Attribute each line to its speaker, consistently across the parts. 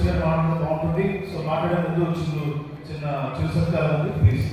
Speaker 1: గారు మాట్లాడడం బాగుంటుంది. సో మాట్లాడే ముందు చిన్న చిరు ఉంది ప్లీజ్.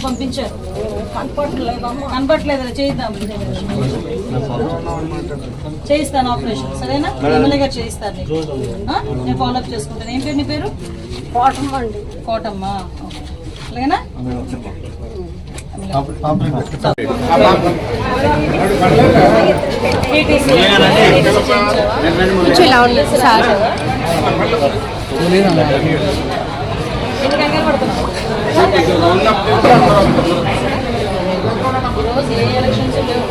Speaker 2: పంపించారు కనపట్లేదు చేయిద్దాం చేయిస్తాను ఆపరేషన్ సరేనా ఎమ్మెల్యే గారు చేయిస్తాను నేను ఫాలోఅప్ చేసుకుంటాను. ఏం పేరు నీ పేరు? కోటమ్మ అండి. కోటమ్మ అలాగేనా?
Speaker 3: ఈరోజు ఏ ఎలక్షన్స్ లేవు.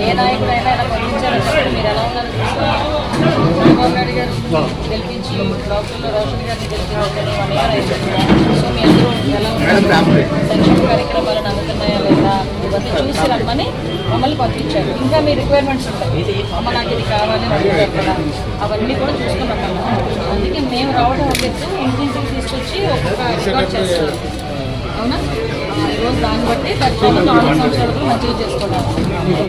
Speaker 3: ఏ నాయకుడైనా ఇలా పంపించారు. మీరు ఎలా ఉన్నారు చంద్రబాబు నాయుడు గారు గెలిపించి డాక్టర్లు రోషన్ గారిని గెలిపించారు 1 year అయిపోయింది. సో మీ అందరూ ఎలా ఉన్నారు, సంక్షేమ కార్యక్రమాలు అందుతున్నాయా లేదా ఇవన్నీ చూసి రమ్మని మమ్మల్ని పంపించారు. ఇంకా మీ రిక్వైర్మెంట్స్ ఉంటాయి. అమ్మ నాకు ఇది కావాలి అక్కడ అవన్నీ కూడా చూసుకుని రమ్మన్నాం. అందుకే మేము రావడం ఒక ఎత్తు ఇంటింటికి తీసుకొచ్చి ఒక్కొక్క రికార్డ్ చేస్తారు. అవునా? ఈరోజు దాన్ని బట్టి 4 సంవత్సరాలు మంచిగా చేసుకోవాలి.